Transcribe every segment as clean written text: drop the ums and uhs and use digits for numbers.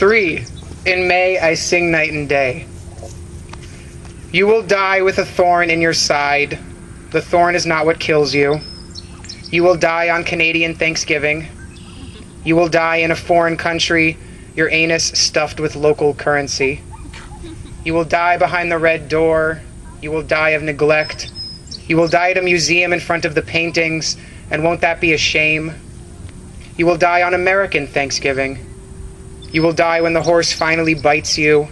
3. In May I sing night and day. You will die with a thorn in your side. The thorn is not what kills you. You will die on Canadian Thanksgiving. You will die in a foreign country, your anus stuffed with local currency. You will die behind the red door. You will die of neglect. You will die at a museum in front of the paintings, and won't that be a shame? You will die on American Thanksgiving. You will die when the horse finally bites you.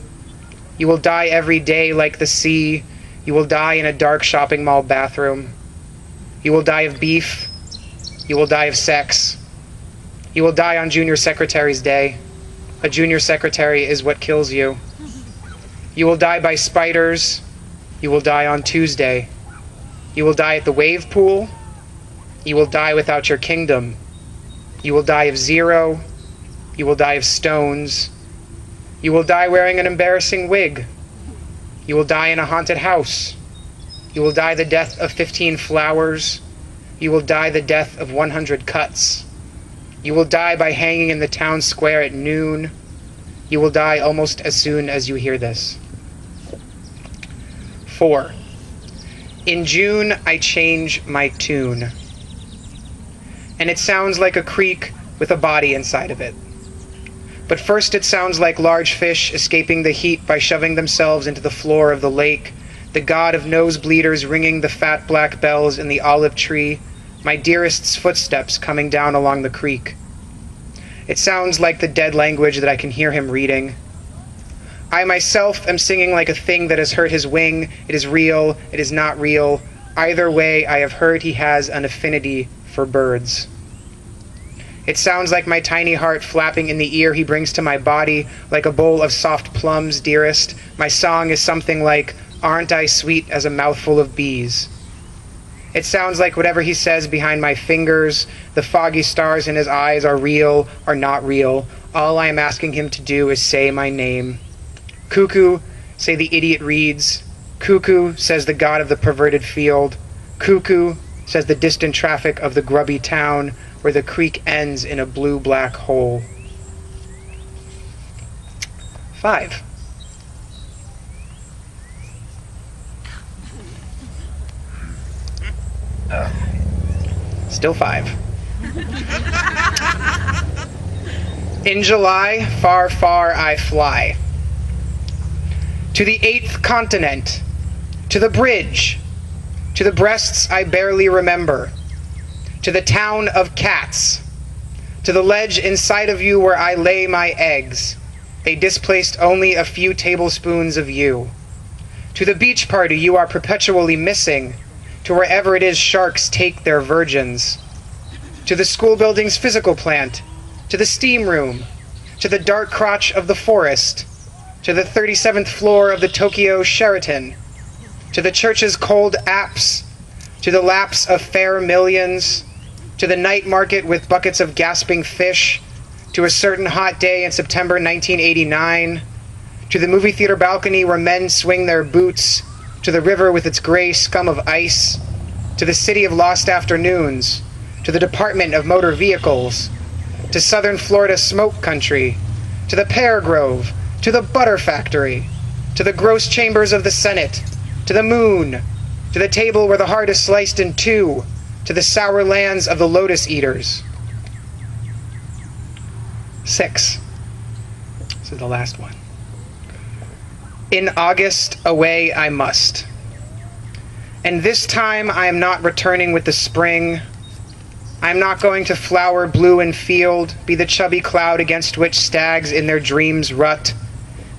You will die every day like the sea. You will die in a dark shopping mall bathroom. You will die of beef. You will die of sex. You will die on Junior Secretary's Day. A junior secretary is what kills you. You will die by spiders. You will die on Tuesday. You will die at the wave pool. You will die without your kingdom. You will die of zero. You will die of stones. You will die wearing an embarrassing wig. You will die in a haunted house. You will die the death of 15 flowers. You will die the death of 100 cuts. You will die by hanging in the town square at noon. You will die almost as soon as you hear this. 4. In June, I change my tune. And it sounds like a creek with a body inside of it. But first it sounds like large fish escaping the heat by shoving themselves into the floor of the lake, the god of nosebleeders ringing the fat black bells in the olive tree, my dearest's footsteps coming down along the creek. It sounds like the dead language that I can hear him reading. I myself am singing like a thing that has hurt his wing. It is real, it is not real. Either way, I have heard he has an affinity for birds. It sounds like my tiny heart flapping in the ear he brings to my body, like a bowl of soft plums, dearest. My song is something like, aren't I sweet as a mouthful of bees? It sounds like whatever he says behind my fingers. The foggy stars in his eyes are real or not real. All I am asking him to do is say my name. Cuckoo, say the idiot reads. Cuckoo, says the god of the perverted field. Cuckoo, says the distant traffic of the grubby town where the creek ends in a blue-black hole. 5. Still 5. In July, far, far I fly. To the 8th continent, to the bridge, to the breasts I barely remember, to the town of cats, to the ledge inside of you where I lay my eggs. They displaced only a few tablespoons of you. To the beach party you are perpetually missing, to wherever it is sharks take their virgins. To the school building's physical plant, to the steam room, to the dark crotch of the forest, to the 37th floor of the Tokyo Sheraton, to the church's cold apse, to the laps of fair millions, to the night market with buckets of gasping fish, to a certain hot day in September 1989, to the movie theater balcony where men swing their boots, to the river with its gray scum of ice, to the city of lost afternoons, to the Department of Motor Vehicles, to southern Florida smoke country, to the pear grove, to the butter factory, to the gross chambers of the Senate, to the moon, to the table where the heart is sliced in two, to the sour lands of the lotus eaters. 6. This is the last one. In August, away I must. And this time I am not returning with the spring. I am not going to flower blue and field, be the chubby cloud against which stags in their dreams rut.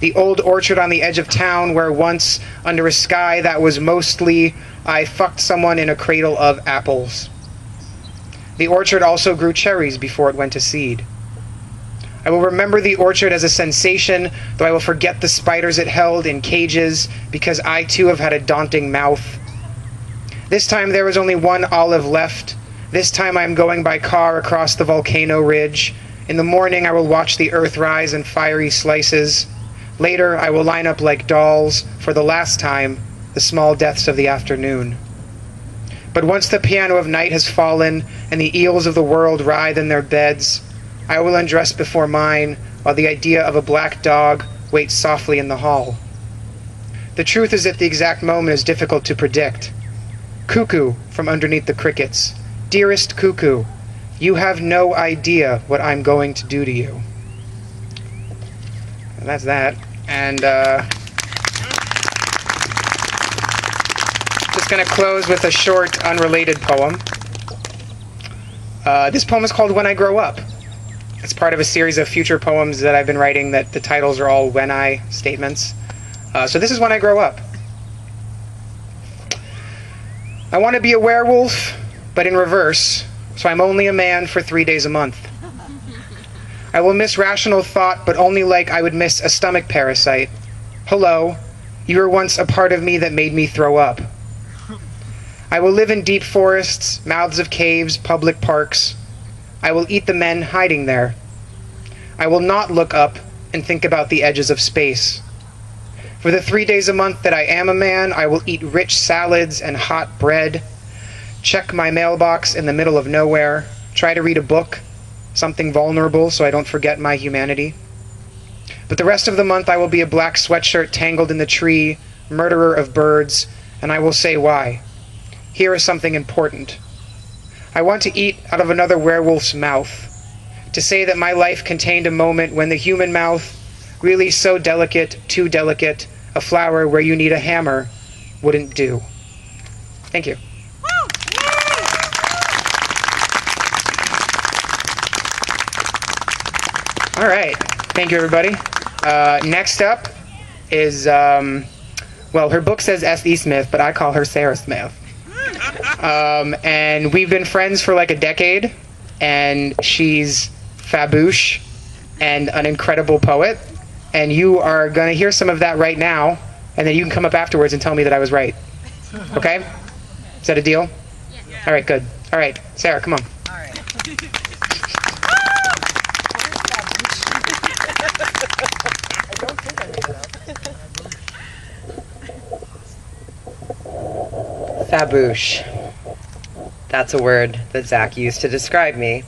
The old orchard on the edge of town where once, under a sky that was mostly, I fucked someone in a cradle of apples. The orchard also grew cherries before it went to seed. I will remember the orchard as a sensation, though I will forget the spiders it held in cages, because I too have had a daunting mouth. This time there was only one olive left. This time I am going by car across the volcano ridge. In the morning I will watch the earth rise in fiery slices. Later I will line up like dolls, for the last time, the small deaths of the afternoon. But once the piano of night has fallen, and the eels of the world writhe in their beds, I will undress before mine, while the idea of a black dog waits softly in the hall. The truth is that the exact moment is difficult to predict. Cuckoo from underneath the crickets. Dearest cuckoo, you have no idea what I'm going to do to you. And that's that. And just going to close with a short, unrelated poem. This poem is called When I Grow Up. It's part of a series of future poems that I've been writing that the titles are all when I statements. So this is When I Grow Up. I want to be a werewolf, but in reverse, so I'm only a man for 3 days a month. I will miss rational thought, but only like I would miss a stomach parasite. Hello, you were once a part of me that made me throw up. I will live in deep forests, mouths of caves, public parks. I will eat the men hiding there. I will not look up and think about the edges of space. For the 3 days a month that I am a man, I will eat rich salads and hot bread, check my mailbox in the middle of nowhere, try to read a book, something vulnerable so I don't forget my humanity. But the rest of the month I will be a black sweatshirt tangled in the tree, murderer of birds, and I will say why. Here is something important. I want to eat out of another werewolf's mouth, to say that my life contained a moment when the human mouth, really so delicate, too delicate, a flower where you need a hammer, wouldn't do. Thank you. All right. Thank you, everybody. Next up is, well, her book says S.E. Smith, but I call her Sarah Smith. And we've been friends for like a decade, and she's faboosh and an incredible poet. And you are going to hear some of that right now, and then you can come up afterwards and tell me that I was right. Okay? Is that a deal? Yeah. All right, good. All right, Sarah, come on. All right. Faboosh. That's a word that Zach used to describe me.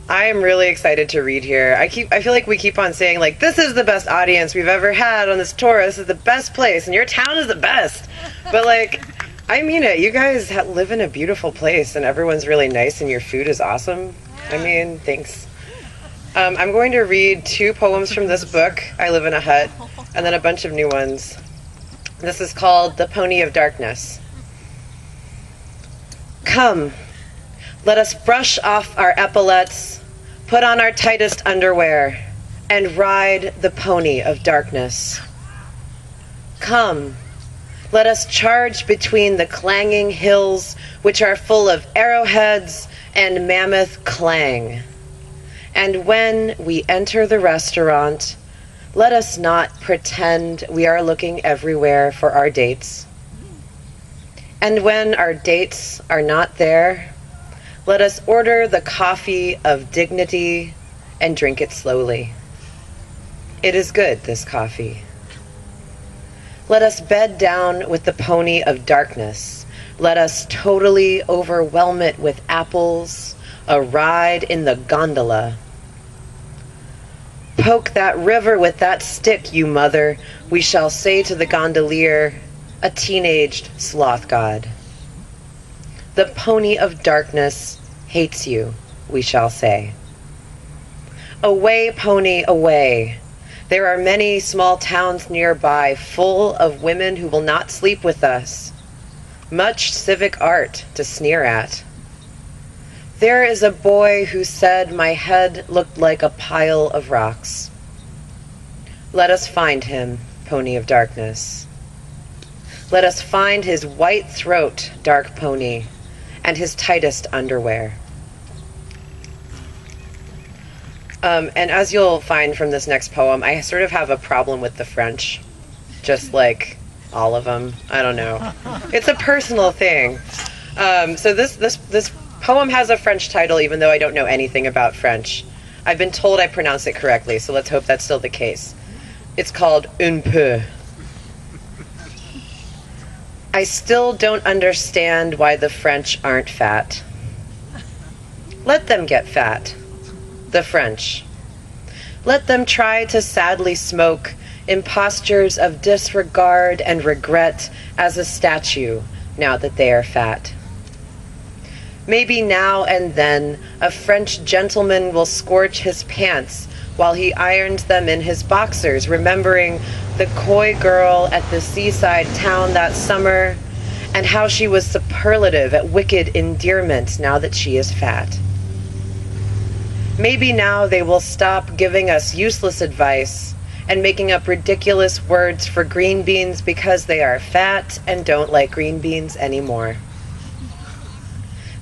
I am really excited to read here. I feel like we keep on saying, like, this is the best audience we've ever had on this tour. This is the best place, and your town is the best. But, like, I mean it. You guys live in a beautiful place, and everyone's really nice, and your food is awesome. I mean, thanks. I'm going to read 2 poems from this book, I Live in a Hut, and then a bunch of new ones. This is called The Pony of Darkness. Come, let us brush off our epaulets, put on our tightest underwear, and ride the pony of darkness. Come, let us charge between the clanging hills, which are full of arrowheads and mammoth clang. And when we enter the restaurant, let us not pretend we are looking everywhere for our dates. And when our dates are not there, let us order the coffee of dignity and drink it slowly. It is good, this coffee. Let us bed down with the pony of darkness. Let us totally overwhelm it with apples, a ride in the gondola. Poke that river with that stick, you mother, we shall say to the gondolier, a teenaged sloth god. The pony of darkness hates you, we shall say. Away, pony, away. There are many small towns nearby full of women who will not sleep with us. Much civic art to sneer at. There is a boy who said my head looked like a pile of rocks. Let us find him, pony of darkness. Let us find his white throat, dark pony, and his tightest underwear. And as you'll find from this next poem, I sort of have a problem with the French, just like all of them. I don't know. It's a personal thing. So this poem has a French title, even though I don't know anything about French. I've been told I pronounce it correctly, so let's hope that's still the case. It's called Un peu. I still don't understand why the French aren't fat. Let them get fat. The French. Let them try to sadly smoke in postures of disregard and regret as a statue now that they are fat. Maybe now and then a French gentleman will scorch his pants while he irons them in his boxers, remembering the coy girl at the seaside town that summer and how she was superlative at wicked endearment now that she is fat. Maybe now they will stop giving us useless advice and making up ridiculous words for green beans because they are fat and don't like green beans anymore.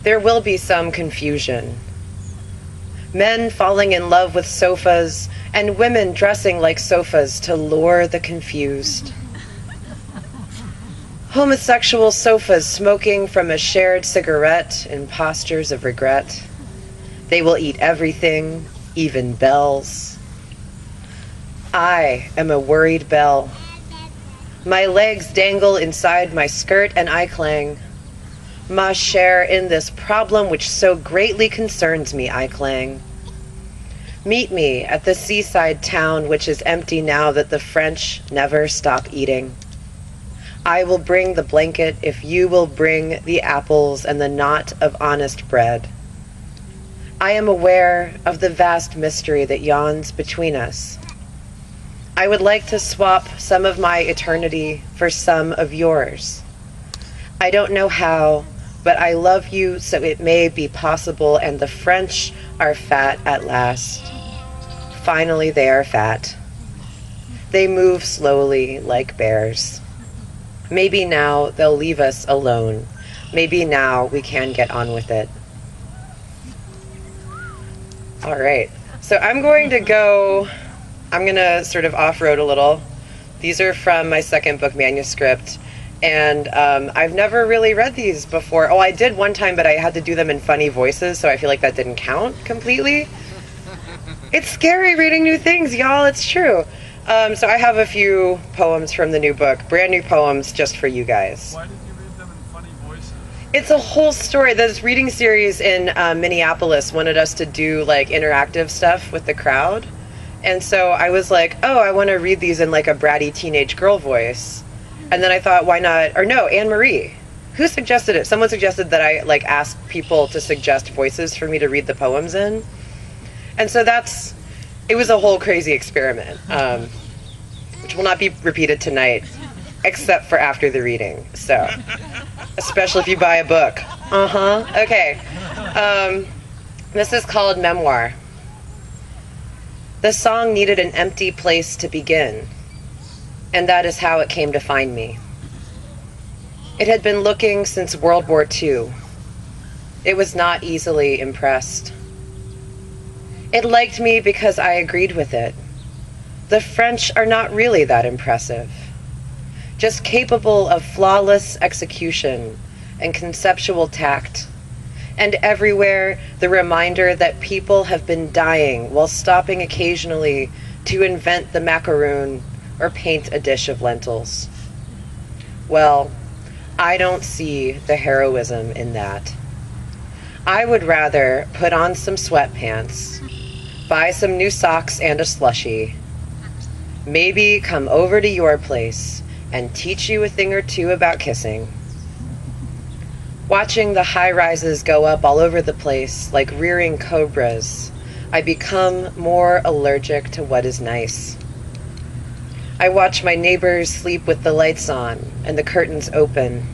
There will be some confusion. Men falling in love with sofas and women dressing like sofas to lure the confused. Homosexual sofas smoking from a shared cigarette in postures of regret. They will eat everything, even bells. I am a worried bell. My legs dangle inside my skirt and I clang. Ma share in this problem which so greatly concerns me, I clang. Meet me at the seaside town which is empty now that the French never stop eating. I will bring the blanket if you will bring the apples and the knot of honest bread. I am aware of the vast mystery that yawns between us. I would like to swap some of my eternity for some of yours. I don't know how, but I love you so it may be possible, and the French are fat at last. Finally, they are fat. They move slowly like bears. Maybe now they'll leave us alone. Maybe now we can get on with it. All right, so I'm going to sort of off-road a little. These are from my second book manuscript, and I've never really read these before. Oh, I did one time, but I had to do them in funny voices, so I feel like that didn't count completely. It's scary reading new things, y'all, it's true. So I have a few poems from the new book, brand new poems just for you guys. Why did you read them in funny voices? It's a whole story. This reading series in Minneapolis wanted us to do like interactive stuff with the crowd. And so I was like, oh, I want to read these in like a bratty teenage girl voice. And then I thought, why not? Or no, Anne-Marie. Who suggested it? Someone suggested that I like ask people to suggest voices for me to read the poems in. And so it was a whole crazy experiment, which will not be repeated tonight, except for after the reading. So, especially if you buy a book. Okay. This is called Memoir. The song needed an empty place to begin, and that is how it came to find me. It had been looking since World War II. It was not easily impressed. It liked me because I agreed with it. The French are not really that impressive, just capable of flawless execution and conceptual tact, and everywhere the reminder that people have been dying while stopping occasionally to invent the macaroon or paint a dish of lentils. Well, I don't see the heroism in that. I would rather put on some sweatpants, buy some new socks and a slushie, maybe come over to your place and teach you a thing or two about kissing. Watching the high-rises go up all over the place like rearing cobras, I become more allergic to what is nice. I watch my neighbors sleep with the lights on and the curtains open.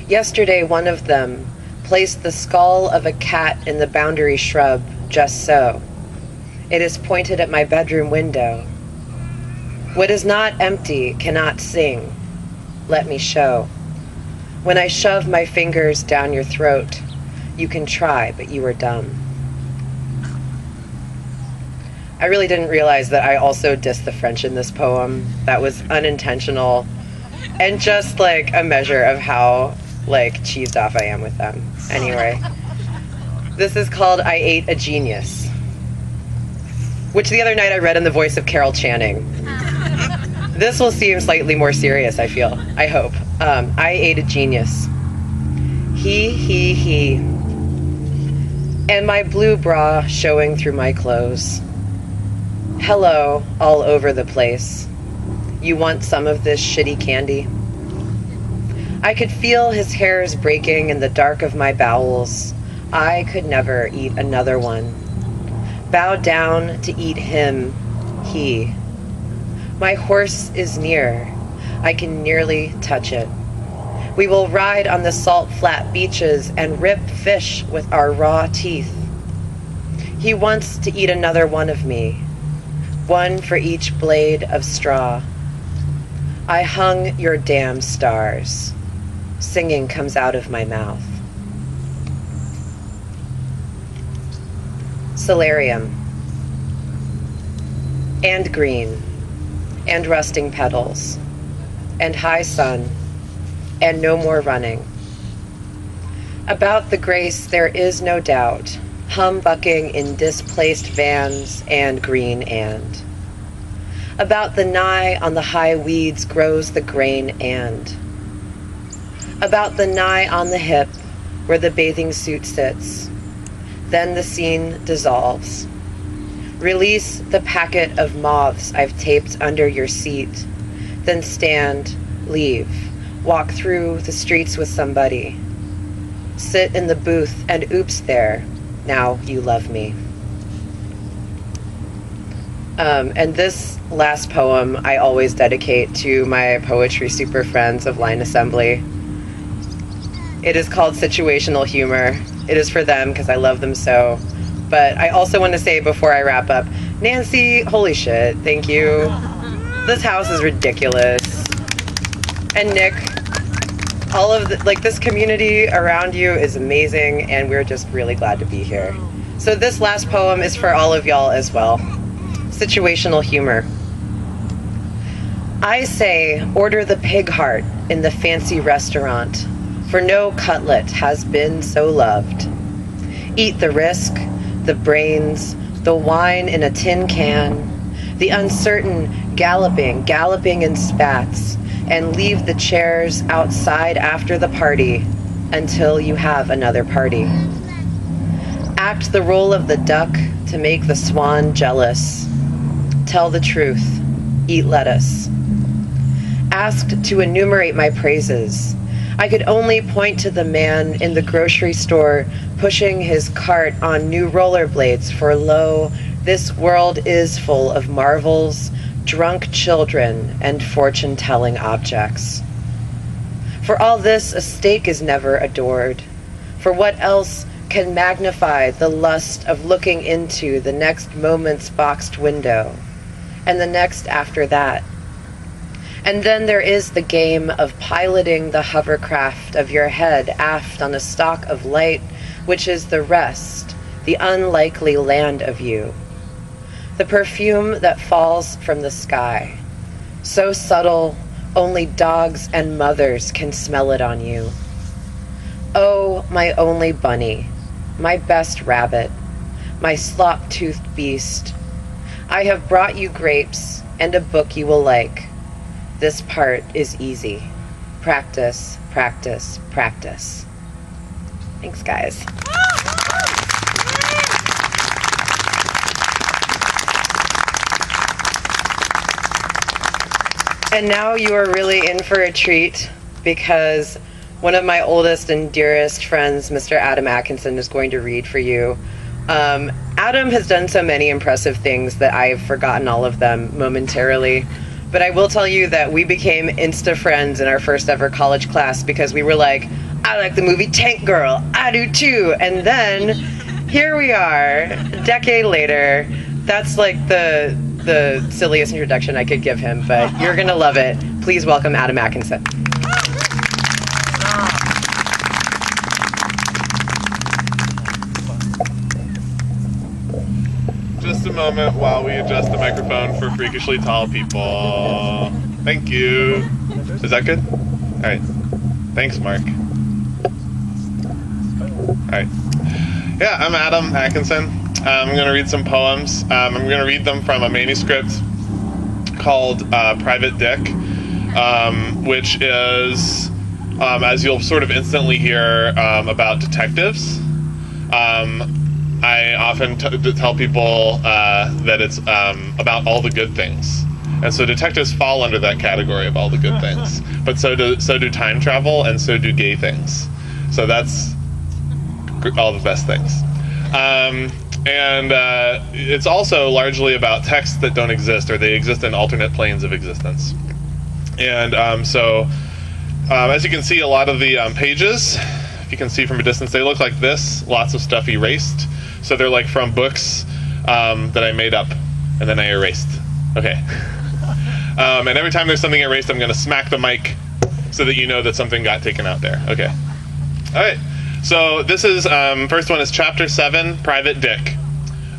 Yesterday, one of them placed the skull of a cat in the boundary shrub, just so. It is pointed at my bedroom window. What is not empty cannot sing. Let me show. When I shove my fingers down your throat, you can try, but you are dumb. I really didn't realize that I also dissed the French in this poem. That was unintentional and just like a measure of how like cheesed off I am with them. Anyway, this is called I Ate a Genius, which the other night I read in the voice of Carol Channing. This will seem slightly more serious, I feel. I hope. I ate a genius. He. and my blue bra showing through my clothes. Hello, all over the place. You want some of this shitty candy? I could feel his hairs breaking in the dark of my bowels. I could never eat another one. Bow down to eat him, he. My horse is near. I can nearly touch it. We will ride on the salt flat beaches and rip fish with our raw teeth. He wants to eat another one of me, one for each blade of straw. I hung your damn stars. Singing comes out of my mouth. Solarium. And green. And rusting petals. And high sun. And no more running. About the grace there is no doubt, humbucking in displaced vans and green and. About the nigh on the high weeds grows the grain and. About the nigh on the hip where the bathing suit sits. Then the scene dissolves. Release the packet of moths I've taped under your seat. Then stand, leave. Walk through the streets with somebody. Sit in the booth and oops there. Now you love me. And this last poem I always dedicate to my poetry super friends of Line Assembly. It is called Situational Humor. It is for them because I love them so. But I also want to say before I wrap up, Nancy, holy shit, thank you. This house is ridiculous. And Nick, all of this community around you is amazing, and we're just really glad to be here. So this last poem is for all of y'all as well. Situational humor. I say, order the pig heart in the fancy restaurant, for no cutlet has been so loved. Eat the risk, the brains, the wine in a tin can, the uncertain galloping in spats, and leave the chairs outside after the party until you have another party. Act the role of the duck to make the swan jealous. Tell the truth, eat lettuce. Asked to enumerate my praises, I could only point to the man in the grocery store pushing his cart on new rollerblades, for lo, this world is full of marvels, drunk children, and fortune-telling objects. For all this, a steak is never adored. For what else can magnify the lust of looking into the next moment's boxed window, and the next after that? And then there is the game of piloting the hovercraft of your head aft on a stalk of light, which is the rest, the unlikely land of you. The perfume that falls from the sky, so subtle, only dogs and mothers can smell it on you. Oh, my only bunny, my best rabbit, my slop-toothed beast, I have brought you grapes and a book you will like. This part is easy. Practice, practice, practice. Thanks, guys. And now you are really in for a treat, because one of my oldest and dearest friends, Mr. Adam Atkinson, is going to read for you. Adam has done so many impressive things that I've forgotten all of them momentarily. But I will tell you that we became Insta friends in our first ever college class because we were like, I like the movie Tank Girl, I do too. And then here we are, a decade later. That's like the silliest introduction I could give him, but you're gonna love it. Please welcome Adam Atkinson. Just a moment while we adjust the microphone for freakishly tall people. Thank you. Is that good? All right. Thanks, Mark. All right. Yeah, I'm Adam Atkinson. I'm going to read some poems. I'm going to read them from a manuscript called Private Dick, which is, as you'll sort of instantly hear, about detectives. I often tell people that it's about all the good things. And so detectives fall under that category of all the good things. But so do time travel, and so do gay things. So that's all the best things. And it's also largely about texts that don't exist, or they exist in alternate planes of existence. And as you can see, a lot of the pages, if you can see from a distance, they look like this. Lots of stuff erased. So they're like from books that I made up and then I erased. Okay. And every time there's something erased, I'm going to smack the mic so that you know that something got taken out there. Okay. All right. So this is, first one is Chapter 7, Private Dick,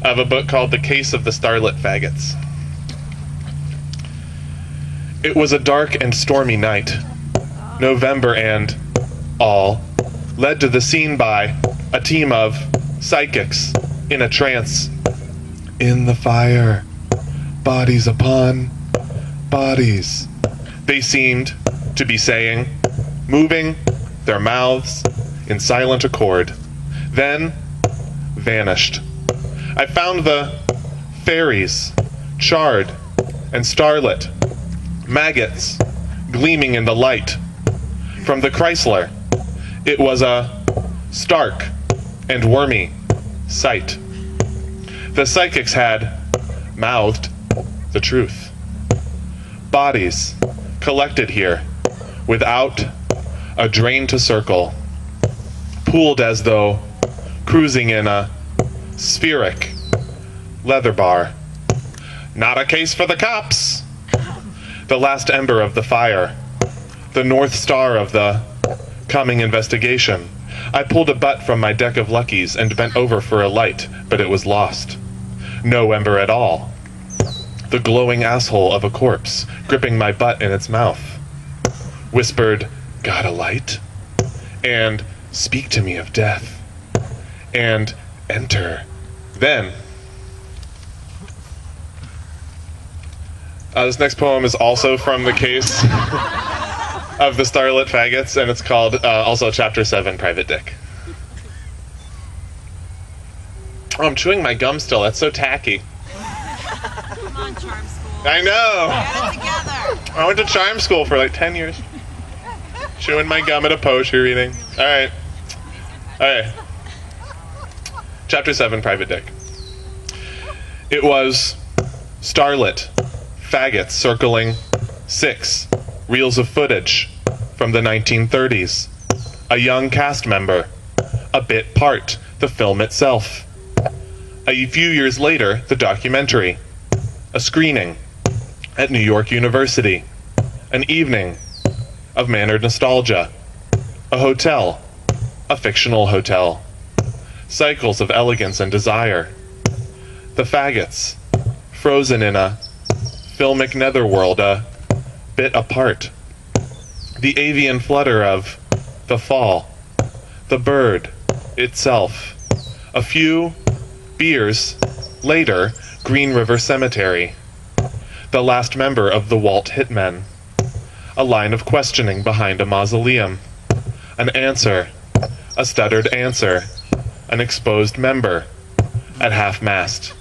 of a book called The Case of the Starlit Faggots. It was a dark and stormy night. November and all led to the scene by a team of psychics in a trance. In the fire, bodies upon bodies, they seemed to be saying, moving their mouths in silent accord, then vanished. I found the fairies, charred and starlit, maggots gleaming in the light. From the Chrysler, it was a stark and wormy sight. The psychics had mouthed the truth. Bodies collected here without a drain to circle, pooled as though cruising in a spheric leather bar. Not a case for the cops. The last ember of the fire, the North Star of the coming investigation. I pulled a butt from my deck of luckies and bent over for a light, but it was lost. No ember at all. The glowing asshole of a corpse, gripping my butt in its mouth, whispered, "Got a light?" And "Speak to me of death." And enter. Then, this next poem is also from the case of the Starlit Faggots, and it's called also Chapter 7, Private Dick. Oh, I'm chewing my gum still. That's so tacky. Come on, charm school. I know. Get it together. I went to charm school for like 10 years. Chewing my gum at a poetry reading. All right. Chapter 7, Private Dick. It was starlit, faggots circling 6 reels of footage from the 1930s. A young cast member, a bit part, the film itself. A few years later, the documentary. A screening at New York University. An evening of mannered nostalgia. A hotel, a fictional hotel. Cycles of elegance and desire. The faggots, frozen in a filmic netherworld, a bit apart. The avian flutter of the fall. The bird itself. A few beers later, Green River Cemetery. The last member of the Walt Hitmen. A line of questioning behind a mausoleum. An answer. A stuttered answer. An exposed member. At half-mast.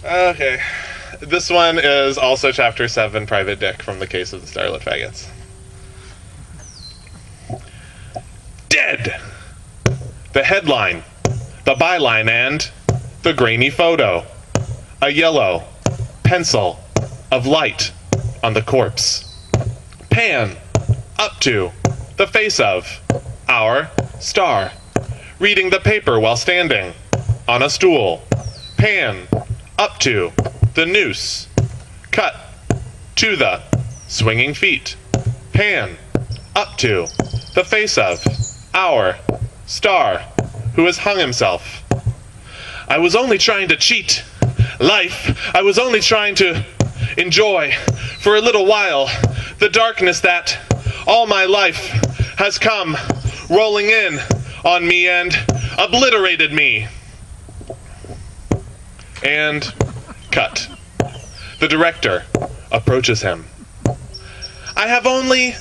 Okay. This one is also Chapter 7, Private Dick, from the Case of the Starlit Faggots. Dead! The headline, the byline, and the grainy photo. A yellow pencil of light on the corpse. Pan up to the face of our star, reading the paper while standing on a stool. Pan up to the noose, cut to the swinging feet. Pan up to the face of our star, who has hung himself. I was only trying to cheat life. I was only trying to enjoy for a little while the darkness that all my life has come rolling in on me and obliterated me. And cut. The director approaches him. I have only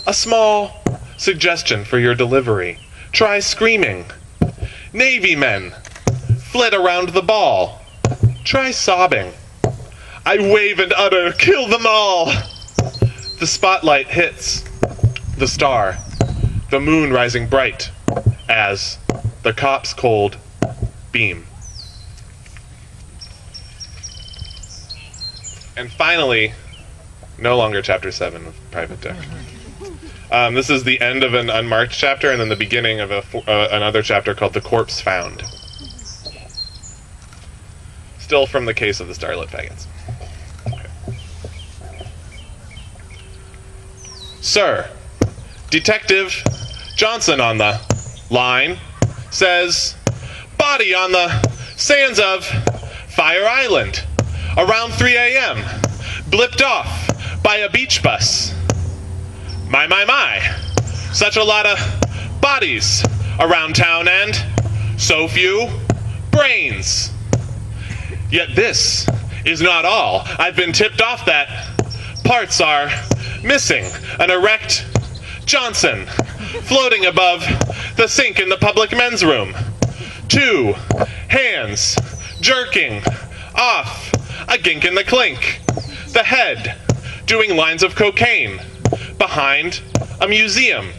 a small suggestion for your delivery. Try screaming. Navy men flit around the ball. Try sobbing. I wave and utter, kill them all. The spotlight hits the star, the moon rising bright as the cop's cold beam. And finally, no longer chapter 7 of Private Dick. This is the end of an unmarked chapter and then the beginning of another chapter called The Corpse Found. Still from the case of the Starlit Faggots. Okay. Sir, Detective Johnson on the line says, body on the sands of Fire Island around 3 a.m. blipped off by a beach bus. My. Such a lot of bodies around town and so few brains. Yet this is not all. I've been tipped off that parts are missing. An erect Johnson floating above the sink in the public men's room. 2 hands jerking off a gink in the clink. The head doing lines of cocaine behind a museum.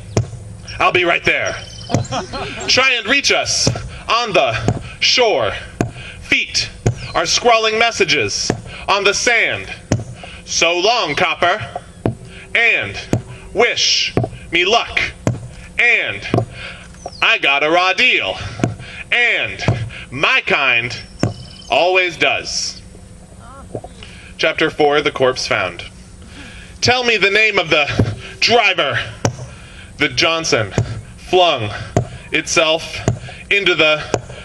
I'll be right there. Try and reach us on the shore. Feet are scrawling messages on the sand. So long, copper. And wish me luck. And I got a raw deal. And my kind always does. Chapter 4, The Corpse Found. Tell me the name of the driver. The Johnson flung itself into the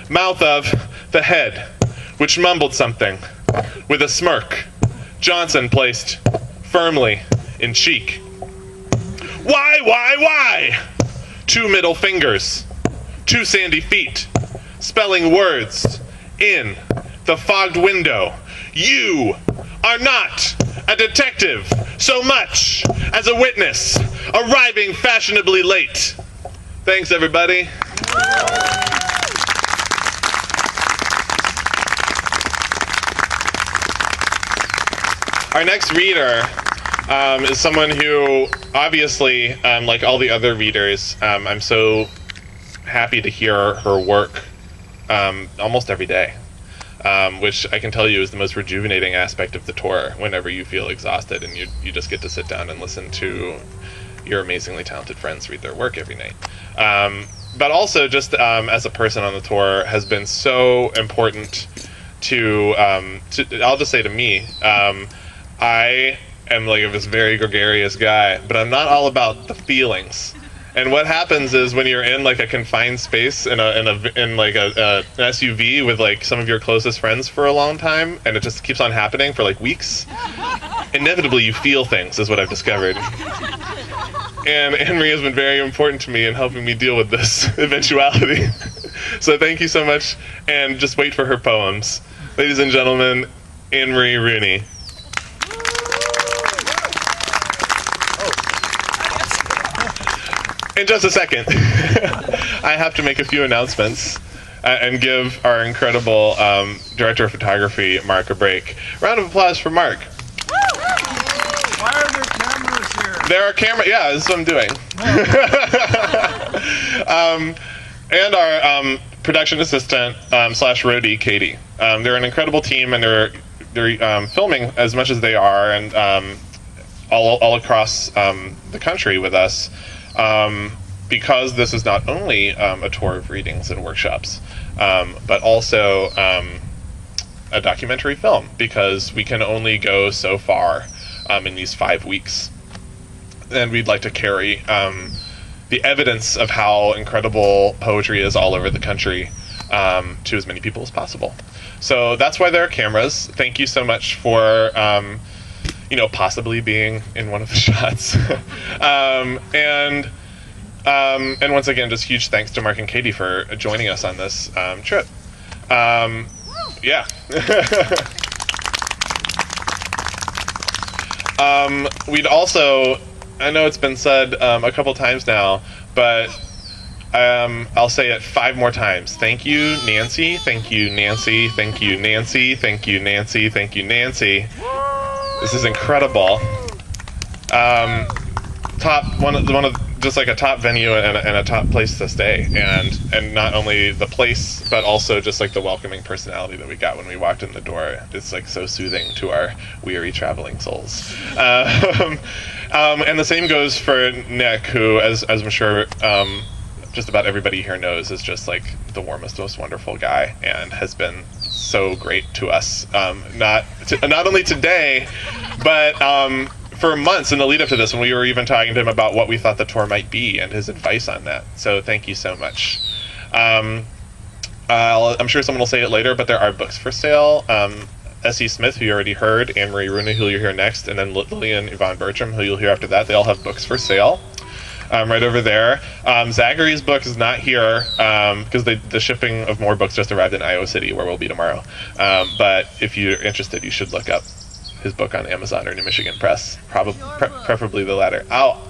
mouth of the head, which mumbled something. With a smirk, Johnson placed firmly in cheek. Why? 2 middle fingers, 2 sandy feet, spelling words in the fogged window. You are not a detective so much as a witness, arriving fashionably late. Thanks, everybody. Our next reader is someone who, obviously, like all the other readers, I'm so happy to hear her work almost every day. Which I can tell you is the most rejuvenating aspect of the tour whenever you feel exhausted and you just get to sit down and listen to your amazingly talented friends read their work every night. But also just as a person on the tour has been so important to I'll just say to me, I am like this very gregarious guy, but I'm not all about the feelings. And what happens is when you're in like a confined space in like an SUV with like some of your closest friends for a long time, and it just keeps on happening for like weeks, inevitably you feel things, is what I've discovered. And Anne-Marie has been very important to me in helping me deal with this eventuality. So thank you so much, and just wait for her poems. Ladies and gentlemen, Anne-Marie Rooney. In just a second, I have to make a few announcements and give our incredible director of photography, Mark, a break. Round of applause for Mark. Why are there cameras here? There are cameras. Yeah, this is what I'm doing. And our production assistant / roadie, Katie. They're an incredible team, and they're filming as much as they are, and all across the country with us. Because this is not only a tour of readings and workshops, but also a documentary film, because we can only go so far in these 5 weeks. And we'd like to carry the evidence of how incredible poetry is all over the country to as many people as possible. So that's why there are cameras. Thank you so much for possibly being in one of the shots. And once again, just huge thanks to Mark and Katie for joining us on this trip. Yeah. We'd also I know it's been said a couple times now, but I'll say it 5 more times. Thank you, Nancy. Thank you, Nancy. Thank you, Nancy. Thank you, Nancy. Thank you, Nancy. This is incredible. Just like a top venue and a top place to stay, and not only the place, but also just like the welcoming personality that we got when we walked in the door. It's like so soothing to our weary traveling souls. And the same goes for Nick, who, as I'm sure just about everybody here knows, is just like the warmest, most wonderful guy, and has been so great to us. Not only today, but for months in the lead up to this, when we were even talking to him about what we thought the tour might be and his advice on that. So thank you so much. I'm sure someone will say it later, but there are books for sale. S.E. Smith, who you already heard, Anne-Marie Rooney, who you'll hear next, and then Lillian Yvonne Bertram, who you'll hear after that. They all have books for sale. Right over there. Zachary's book is not here because the shipping of more books just arrived in Iowa City, where we'll be tomorrow. But if you're interested, you should look up his book on Amazon or New Michigan Press, preferably the latter. Oh,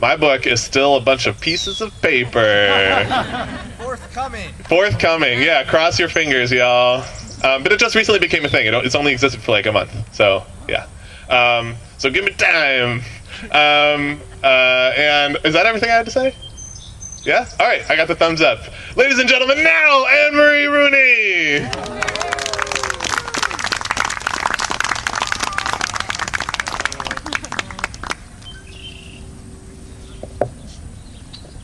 my book is still a bunch of pieces of paper. Forthcoming, yeah, cross your fingers, y'all. But it just recently became a thing. It's only existed for like a month, so yeah. So give me time. And is that everything I had to say? Yeah? All right, I got the thumbs up. Ladies and gentlemen, now Anne-Marie Rooney!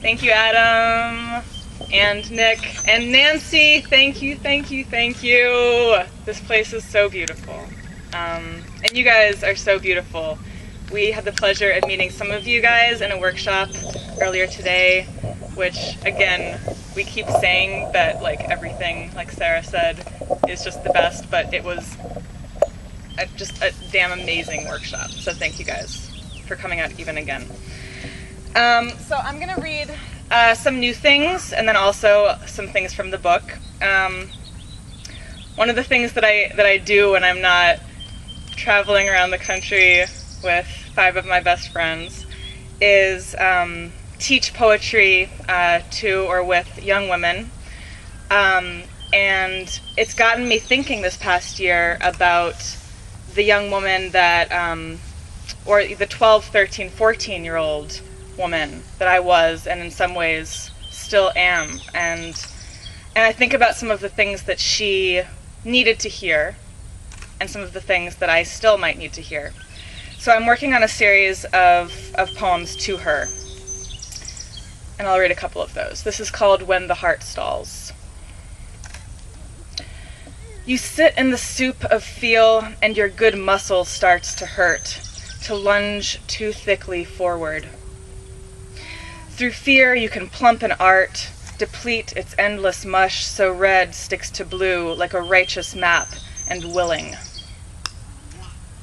Thank you, Adam, and Nick, and Nancy. Thank you, thank you, thank you. This place is so beautiful. And you guys are so beautiful. We had the pleasure of meeting some of you guys in a workshop earlier today, which, again, we keep saying that, like, everything, like Sarah said, is just the best, but it was just a damn amazing workshop. So thank you guys for coming out even again. So I'm going to read some new things and then also some things from the book. One of the things that I do when I'm not traveling around the country with 5 of my best friends is teach poetry to or with young women. And it's gotten me thinking this past year about the young woman that, or the 12, 13, 14-year-old woman that I was, and in some ways still am, and I think about some of the things that she needed to hear and some of the things that I still might need to hear. So I'm working on a series of poems to her, and I'll read a couple of those. This is called When the Heart Stalls. You sit in the soup of feel and your good muscle starts to hurt, to lunge too thickly forward. Through fear, you can plump an art, deplete its endless mush so red sticks to blue like a righteous map and willing.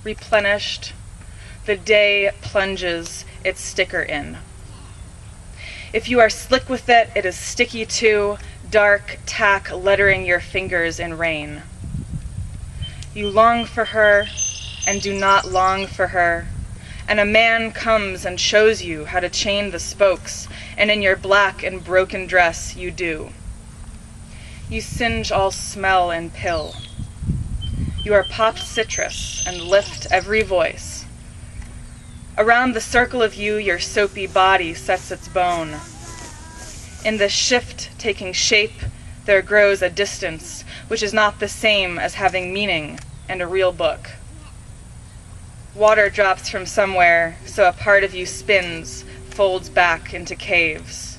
Replenished, the day plunges its sticker in. If you are slick with it, it is sticky too, dark tack lettering your fingers in rain. You long for her and do not long for her. And a man comes and shows you how to chain the spokes, and in your black and broken dress you do. You singe all smell and pill. You are popped citrus and lift every voice. Around the circle of you, your soapy body sets its bone. In the shift taking shape, there grows a distance, which is not the same as having meaning and a real book. Water drops from somewhere, so a part of you spins, folds back into caves.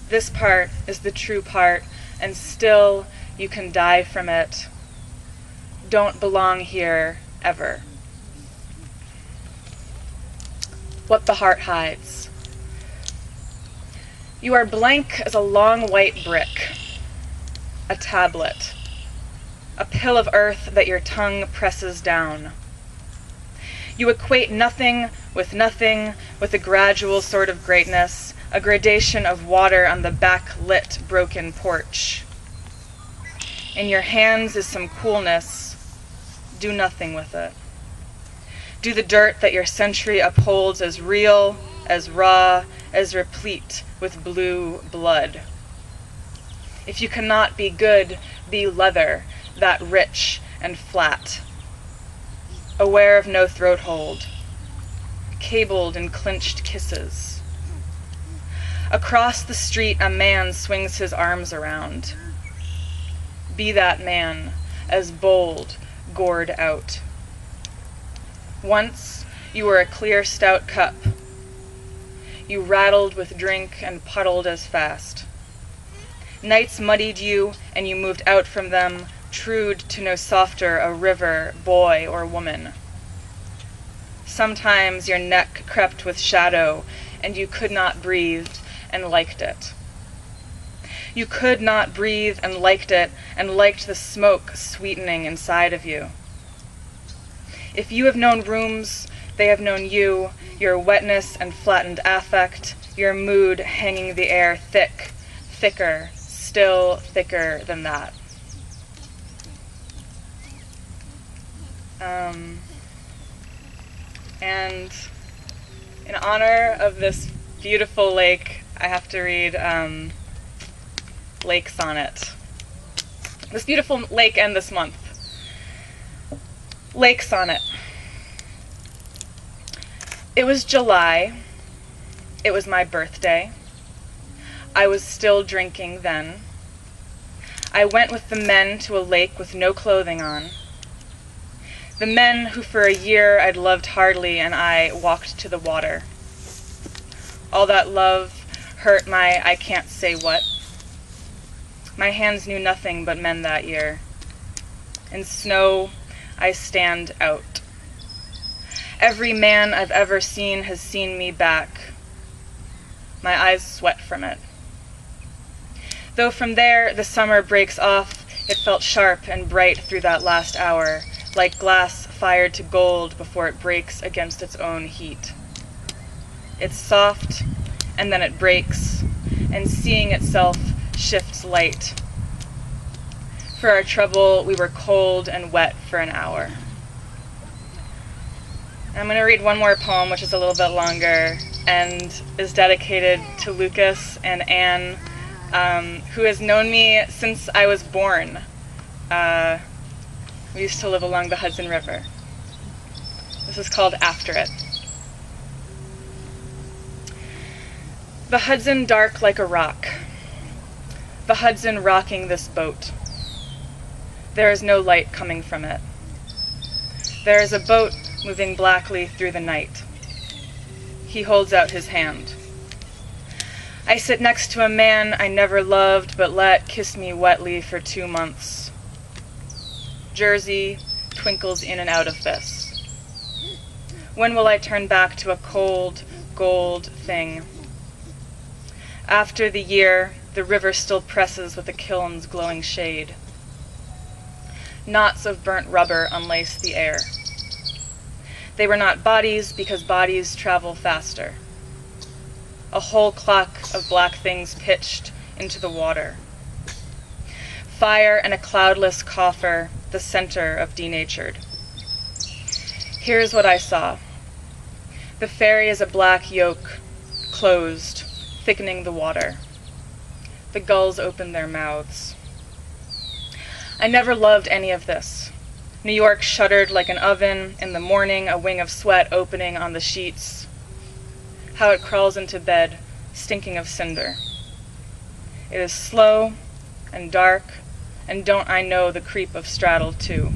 This part is the true part, and still you can die from it. Don't belong here, ever. What the heart hides. You are blank as a long white brick, a tablet, a pill of earth that your tongue presses down. You equate nothing with a gradual sort of greatness, a gradation of water on the backlit broken porch. In your hands is some coolness. Do nothing with it. Do the dirt that your century upholds as real, as raw, as replete with blue blood. If you cannot be good, be leather, that rich and flat, aware of no throat hold, cabled in clinched kisses. Across the street, a man swings his arms around. Be that man, as bold, gored out. Once, you were a clear, stout cup. You rattled with drink and puddled as fast. Nights muddied you, and you moved out from them, trued to no softer a river, boy, or woman. Sometimes your neck crept with shadow, and you could not breathe, and liked it. You could not breathe and liked it, and liked the smoke sweetening inside of you. If you have known rooms, they have known you, your wetness and flattened affect, your mood hanging the air thick, thicker, still thicker than that. And in honor of this beautiful lake, I have to read Lake Sonnet. This beautiful lake and this month. Lake Sonnet. It was July. It was my birthday. I was still drinking then. I went with the men to a lake with no clothing on. The men who for a year I'd loved hardly, and I walked to the water. All that love hurt my I can't say what. My hands knew nothing but men that year. In snow, I stand out. Every man I've ever seen has seen me back. My eyes sweat from it. Though from there the summer breaks off, it felt sharp and bright through that last hour, like glass fired to gold before it breaks against its own heat. It's soft, and then it breaks, and seeing itself shifts light. For our trouble, we were cold and wet for an hour. I'm going to read one more poem, which is a little bit longer, and is dedicated to Lucas and Anne, who has known me since I was born. We used to live along the Hudson River. This is called After It. The Hudson dark like a rock. The Hudson rocking this boat. There is no light coming from it. There is a boat moving blackly through the night. He holds out his hand. I sit next to a man I never loved but let kiss me wetly for 2 months. Jersey twinkles in and out of this. When will I turn back to a cold, gold thing? After the year, the river still presses with the kiln's glowing shade. Knots of burnt rubber unlace the air. They were not bodies because bodies travel faster. A whole clock of black things pitched into the water. Fire and a cloudless coffer, the center of denatured. Here's what I saw. The ferry is a black yoke, closed, thickening the water. The gulls open their mouths. I never loved any of this. New York shuddered like an oven. In the morning, a wing of sweat opening on the sheets. How it crawls into bed, stinking of cinder. It is slow and dark, and don't I know the creep of straddle too.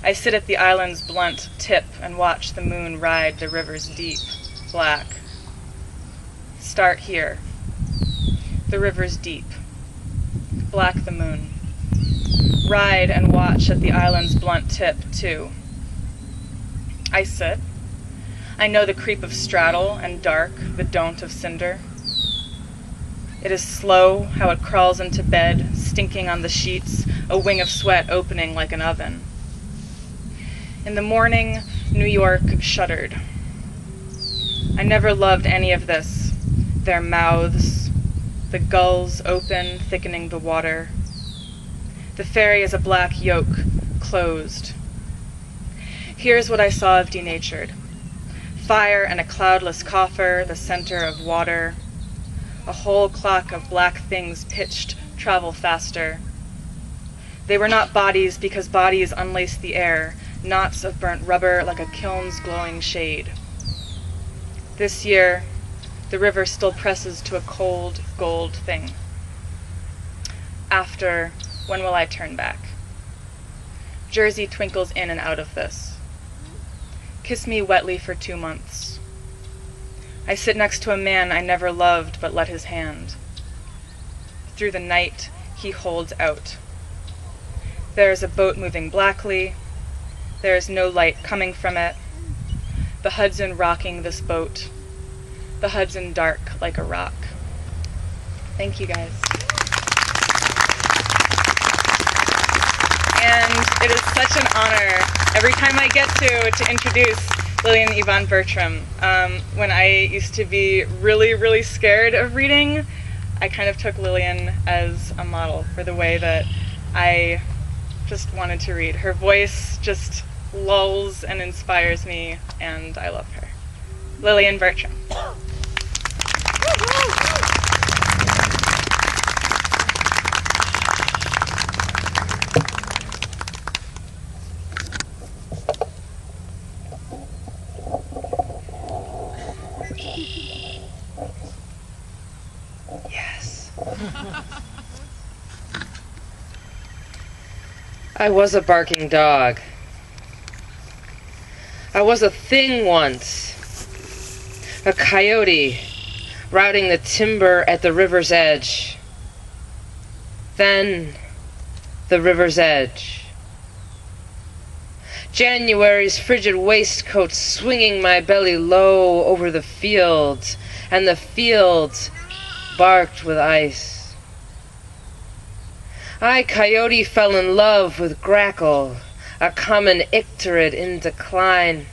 I sit at the island's blunt tip and watch the moon ride the river's deep, black. Start here. The river's deep. Black the moon. Ride and watch at the island's blunt tip, too. I sit. I know the creep of straddle and dark, the don't of cinder. It is slow how it crawls into bed, stinking on the sheets, a wing of sweat opening like an oven. In the morning, New York shuddered. I never loved any of this. Their mouths, the gulls open, thickening the water. The ferry is a black yoke, closed. Here's what I saw of denatured. Fire and a cloudless coffer, the center of water. A whole clock of black things pitched, travel faster. They were not bodies because bodies unlace the air, knots of burnt rubber like a kiln's glowing shade. This year, the river still presses to a cold gold thing. After, when will I turn back? Jersey twinkles in and out of this. Kiss me wetly for 2 months. I sit next to a man I never loved but let his hand. Through the night, he holds out. There is a boat moving blackly. There is no light coming from it. The Hudson rocking this boat. The Hudson dark like a rock. Thank you, guys. And it is such an honor every time I get to introduce Lillian Yvonne Bertram. When I used to be really, really scared of reading, I kind of took Lillian as a model for the way that I just wanted to read. Her voice just lulls and inspires me, and I love her. Lillian Bertram. Yes. I was a barking dog. I was a thing once. A coyote routing the timber at the river's edge. Then the river's edge. January's frigid waistcoat swinging my belly low over the fields, and the fields barked with ice. I, coyote, fell in love with grackle, a common icterid in decline.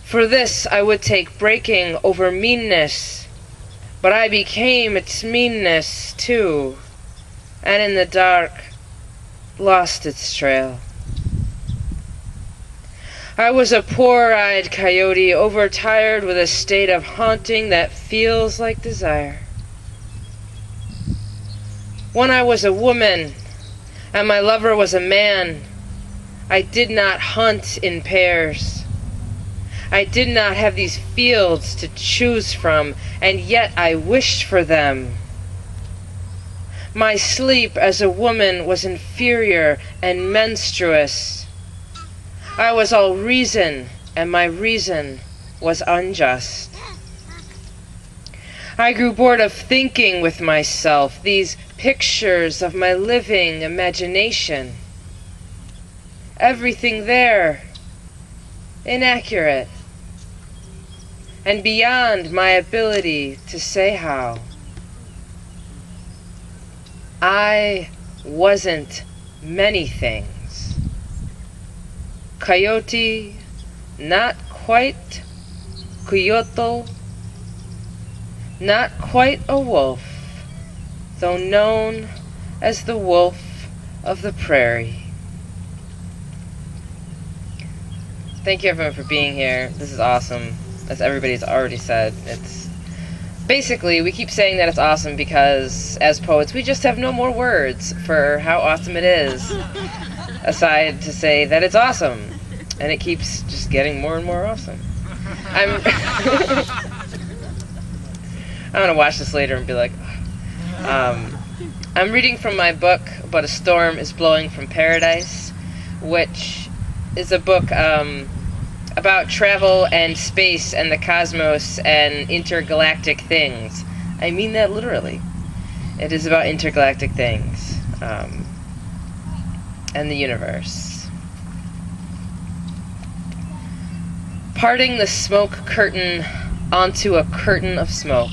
For this I would take breaking over meanness, but I became its meanness too, and in the dark lost its trail. I was a poor-eyed coyote, overtired with a state of haunting that feels like desire. When I was a woman, and my lover was a man, I did not hunt in pairs. I did not have these fields to choose from, and yet I wished for them. My sleep as a woman was inferior and menstruous. I was all reason, and my reason was unjust. I grew bored of thinking with myself, these pictures of my living imagination. Everything there, inaccurate, and beyond my ability to say how. I wasn't many things. Coyote, not quite coyote, not quite a wolf, though known as the wolf of the prairie. Thank you everyone for being here. This is awesome. As everybody's already said, it's basically, we keep saying that it's awesome because as poets we just have no more words for how awesome it is, aside to say that it's awesome, and it keeps just getting more and more awesome. I'm gonna watch this later and be like, I'm reading from my book, But a Storm is Blowing from Paradise, which is a book about travel and space and the cosmos and intergalactic things. I mean that literally. It is about intergalactic things and the universe. Parting the smoke curtain onto a curtain of smoke.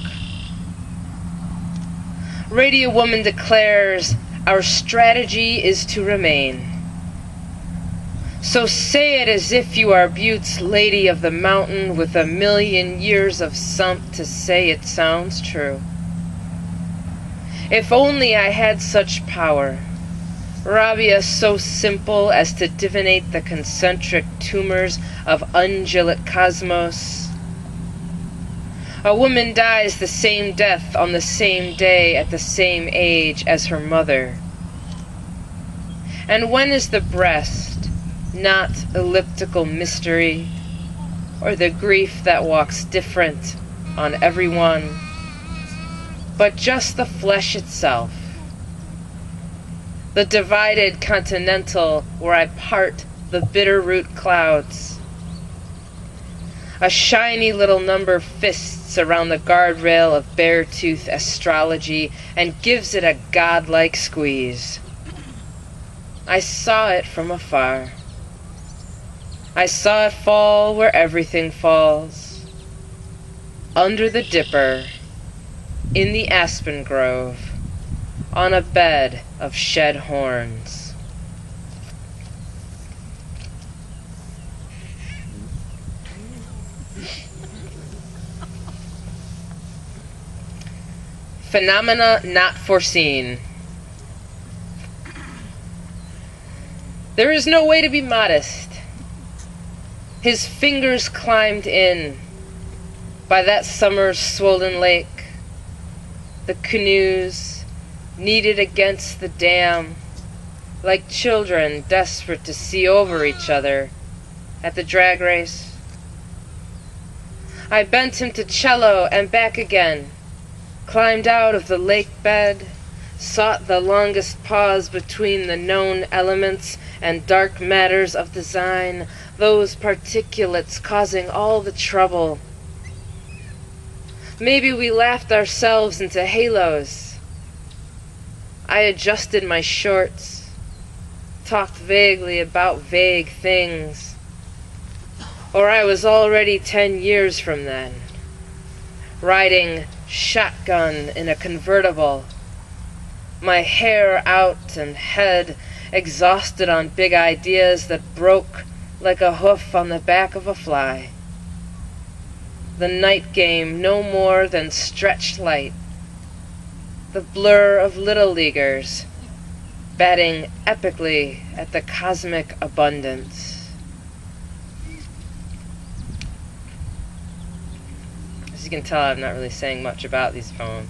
Radio Woman declares, our strategy is to remain. So say it as if you are Butte's lady of the mountain with a million years of sump to say it sounds true. If only I had such power, Rabia so simple as to divinate the concentric tumors of ungulate cosmos. A woman dies the same death on the same day at the same age as her mother. And when is the breast not elliptical mystery, or the grief that walks different on everyone, but just the flesh itself? The divided continental where I part the bitter root clouds. A shiny little number fists around the guardrail of bare-tooth astrology and gives it a godlike squeeze. I saw it from afar. I saw it fall where everything falls. Under the dipper, in the aspen grove, on a bed of shed horns. Phenomena not foreseen. There is no way to be modest. His fingers climbed in by that summer's swollen lake. The canoes kneaded against the dam like children desperate to see over each other at the drag race. I bent him to cello and back again, climbed out of the lake bed, sought the longest pause between the known elements and dark matters of design, those particulates causing all the trouble. Maybe we laughed ourselves into halos. I adjusted my shorts, talked vaguely about vague things. Or I was already 10 years from then, riding shotgun in a convertible, my hair out and head exhausted on big ideas that broke like a hoof on the back of a fly. The night game no more than stretched light, the blur of little leaguers batting epically at the cosmic abundance. As you can tell, I'm not really saying much about these poems.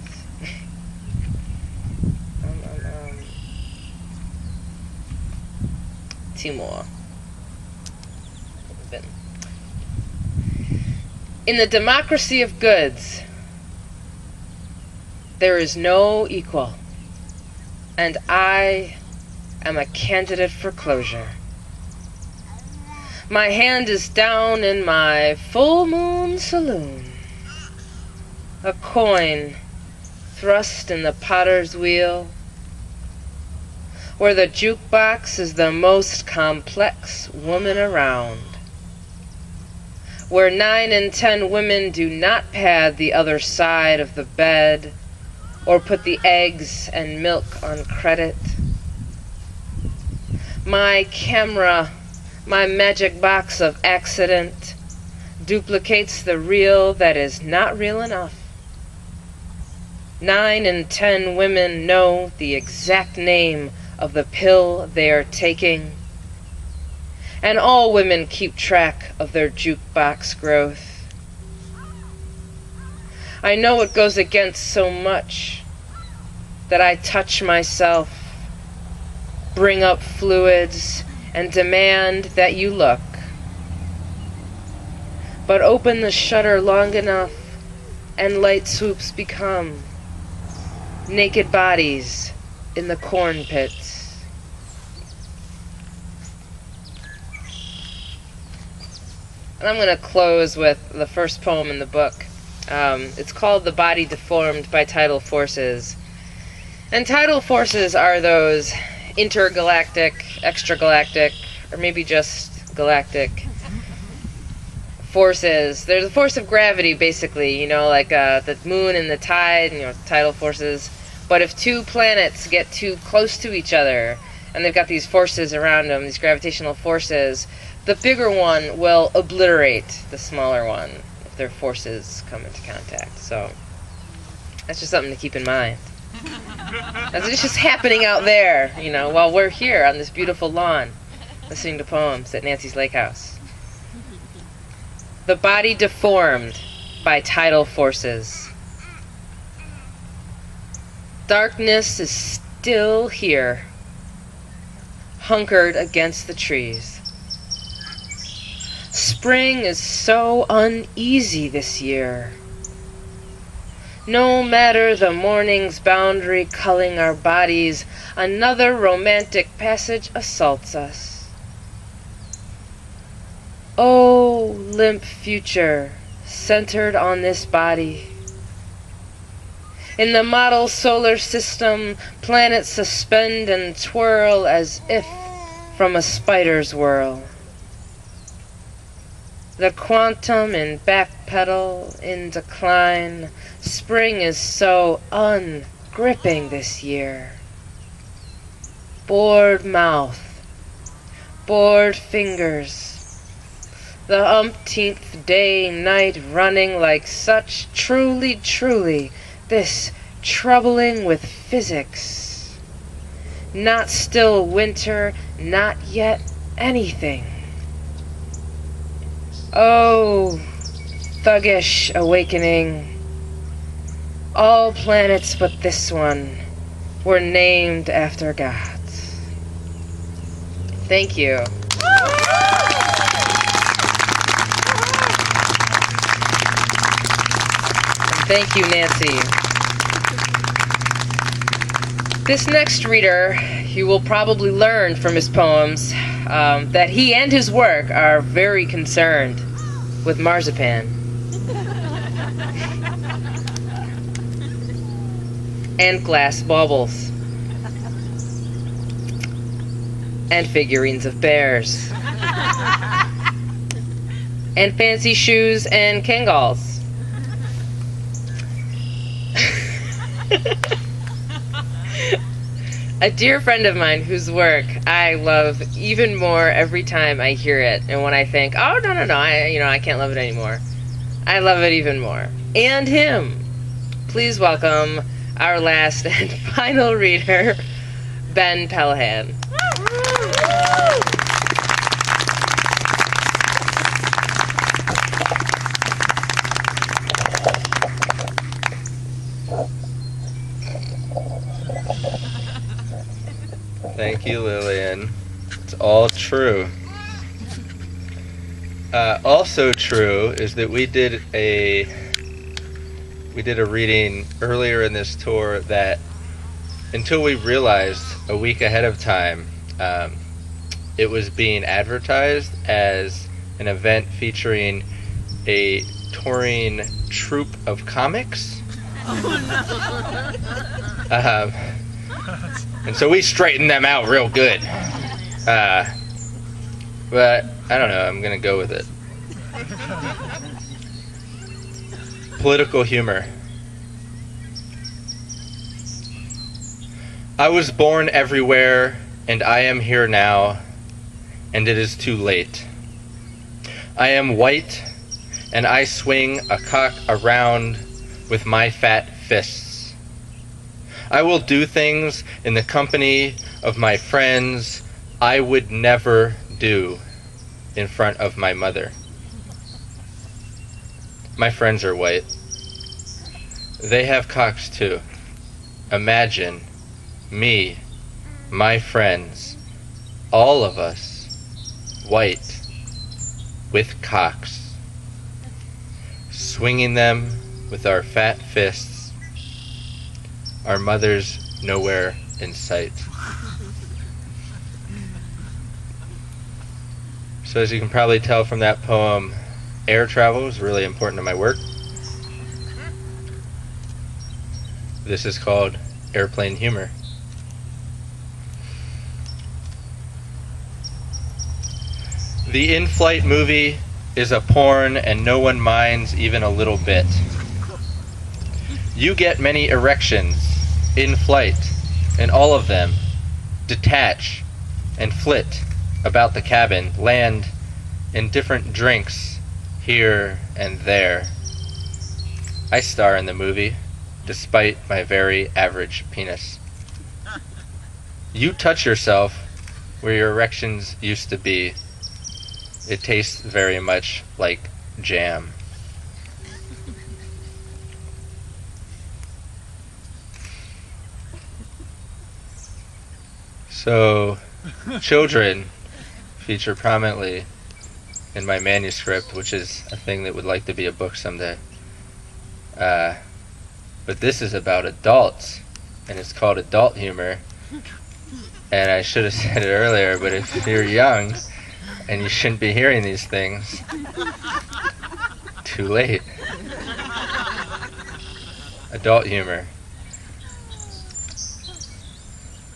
Two more. In the democracy of goods, there is no equal, and I am a candidate for closure. My hand is down in my full moon saloon, a coin thrust in the potter's wheel, where the jukebox is the most complex woman around, where 9 in 10 women do not pad the other side of the bed or put the eggs and milk on credit. My camera, my magic box of accident, duplicates the real that is not real enough. 9 in 10 women know the exact name of the pill they are taking, and all women keep track of their jukebox growth. I know it goes against so much that I touch myself, bring up fluids, and demand that you look. But open the shutter long enough, and light swoops become naked bodies in the corn pits. And I'm going to close with the first poem in the book. It's called The Body Deformed by Tidal Forces. And tidal forces are those intergalactic, extragalactic, or maybe just galactic forces. There's a force of gravity, basically, like the moon and the tide, tidal forces. But if two planets get too close to each other, and they've got these forces around them, these gravitational forces, the bigger one will obliterate the smaller one if their forces come into contact. So that's just something to keep in mind. It's just happening out there, you know, while we're here on this beautiful lawn, listening to poems at Nancy's Lake House. The body deformed by tidal forces. Darkness is still here, hunkered against the trees. Spring is so uneasy this year. No matter the morning's boundary culling our bodies, another romantic passage assaults us. Oh, limp future, centered on this body. In the model solar system, planets suspend and twirl as if from a spider's whirl. The quantum in backpedal, in decline. Spring is so ungripping this year. Bored mouth, bored fingers. The umpteenth day, night running like such. Truly, truly, this troubling with physics. Not still winter, not yet anything. Oh, thuggish awakening. All planets but this one were named after gods. Thank you. And thank you, Nancy. This next reader, you will probably learn from his poems that he and his work are very concerned with marzipan. And glass baubles. And figurines of bears. And fancy shoes and Kangals. A dear friend of mine whose work I love even more every time I hear it, and when I think, oh no, I can't love it anymore, I love it even more. And him. Please welcome our last and final reader, Ben Pellahan. Thank you, Lillian. It's all true. Also true is that we did a reading earlier in this tour that, until we realized a week ahead of time, it was being advertised as an event featuring a touring troupe of comics. And so we straightened them out real good. But I don't know, I'm gonna go with it. Political humor. I was born everywhere, and I am here now, and it is too late. I am white, and I swing a cock around with my fat fists. I will do things in the company of my friends I would never do in front of my mother. My friends are white. They have cocks too. Imagine me, my friends, all of us, white, with cocks, swinging them with our fat fists, our mothers nowhere in sight. So as you can probably tell from that poem, air travel is really important to my work. This is called airplane humor. The in-flight movie is a porn and no one minds even a little bit. You get many erections in flight, and all of them detach and flit about the cabin, land in different drinks here and there. I star in the movie, despite my very average penis. You touch yourself where your erections used to be. It tastes very much like jam. So, children feature prominently in my manuscript, which is a thing that would like to be a book someday. But this is about adults, and it's called adult humor. And I should have said it earlier, but if you're young and you shouldn't be hearing these things, too late. Adult humor.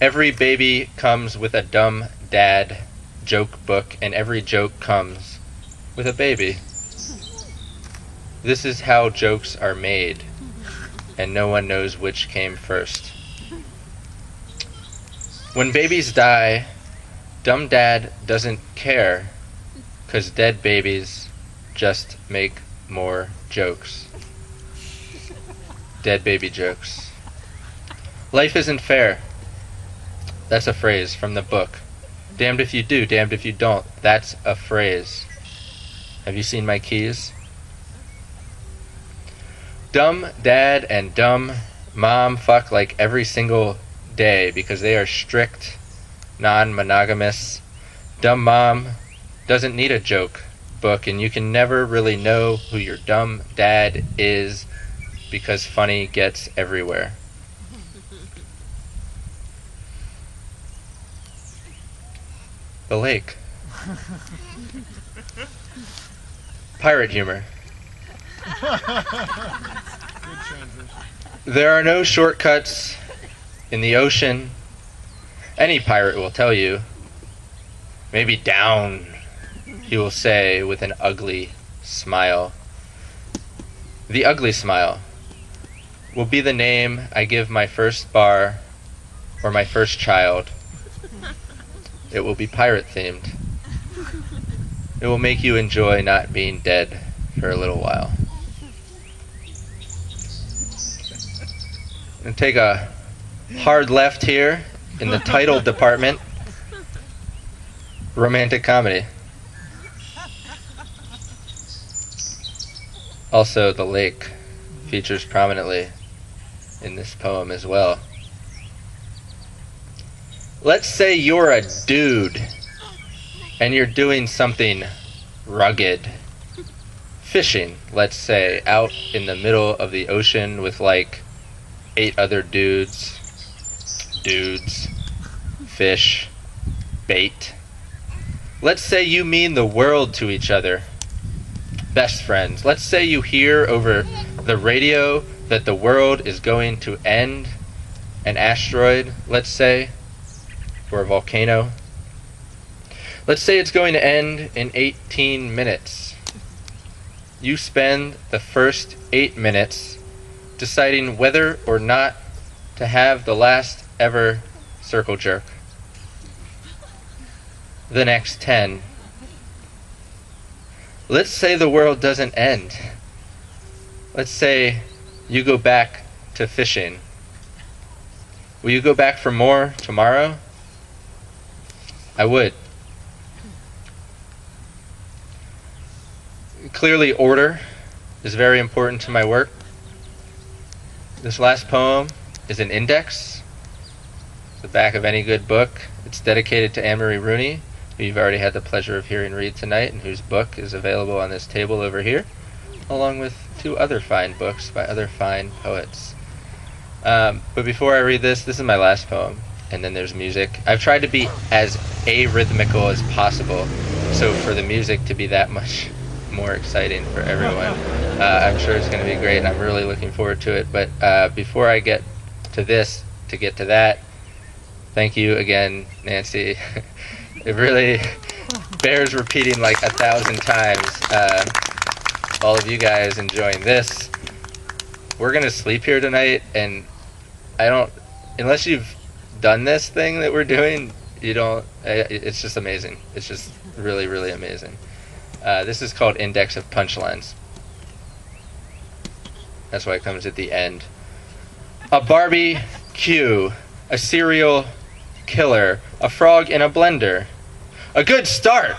Every baby comes with a dumb dad joke book, and every joke comes with a baby. This is how jokes are made, and no one knows which came first. When babies die, dumb dad doesn't care, 'cause dead babies just make more jokes. Dead baby jokes. Life isn't fair. That's a phrase from the book. Damned if you do, damned if you don't. That's a phrase. Have you seen my keys? Dumb dad and dumb mom fuck like every single day because they are strict, non-monogamous. Dumb mom doesn't need a joke book, and you can never really know who your dumb dad is because funny gets everywhere. The lake. Pirate humor. There are no shortcuts in the ocean. Any pirate will tell you. Maybe down, he will say with an ugly smile. The ugly smile will be the name I give my first bar or my first child. It will be pirate themed. It will make you enjoy not being dead for a little while. And take a hard left here in the title department. Romantic comedy. Also, the lake features prominently in this poem as well. Let's say you're a dude and you're doing something rugged. Fishing, let's say, out in the middle of the ocean with like 8 other dudes, fish, bait. Let's say you mean the world to each other. Best friends. Let's say you hear over the radio that the world is going to end. An asteroid, let's say, or a volcano. Let's say it's going to end in 18 minutes. You spend the first 8 minutes deciding whether or not to have the last ever circle jerk. The next 10. Let's say the world doesn't end. Let's say you go back to fishing. Will you go back for more tomorrow? I would. Clearly, order is very important to my work. This last poem is an index. It's the back of any good book. It's dedicated to Anne-Marie Rooney, who you've already had the pleasure of hearing read tonight, and whose book is available on this table over here, along with 2 other fine books by other fine poets. But before I read this is my last poem, and then there's music. I've tried to be as arrhythmical as possible, so for the music to be that much more exciting for everyone. I'm sure it's going to be great, and I'm really looking forward to it. But before I get to this, to get to that, thank you again, Nancy. It really bears repeating like 1,000 times. All of you guys enjoying this. We're going to sleep here tonight, and unless you've done this thing that we're doing, it's just amazing. It's just really, really amazing. This is called Index of Punchlines. That's why it comes at the end. a barbecue, a serial killer, a frog in a blender. A good start.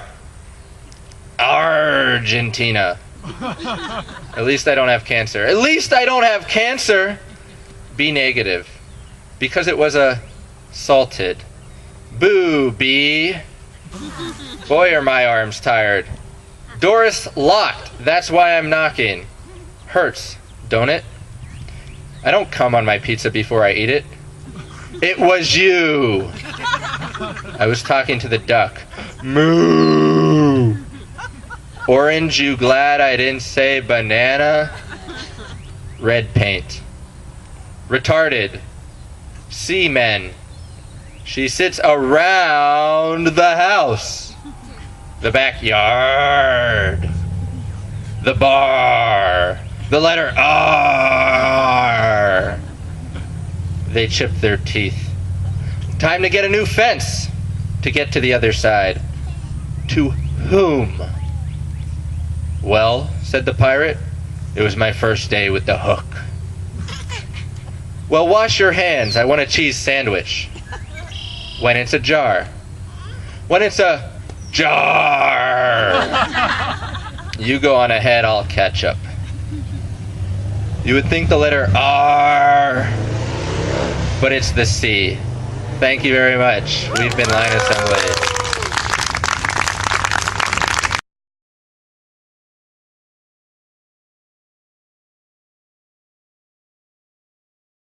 Argentina. At least I don't have cancer. At least I don't have cancer. B negative. Because it was a salted. Boo, B. Boy, are my arms tired. Doris locked. That's why I'm knocking. Hurts, don't it? I don't come on my pizza before I eat it. It was you. I was talking to the duck. Moo. Orange, you glad I didn't say banana? Red paint. Retarded. Seamen. She sits around the house. The backyard. The bar. The letter R. They chipped their teeth. Time to get a new fence to get to the other side. To whom? Well, said the pirate, it was my first day with the hook. Well, wash your hands. I want a cheese sandwich. When it's a jar. When it's a jar. You go on ahead, I'll catch up. You would think the letter R, but it's the C. Thank you very much. We've been Line Assembly.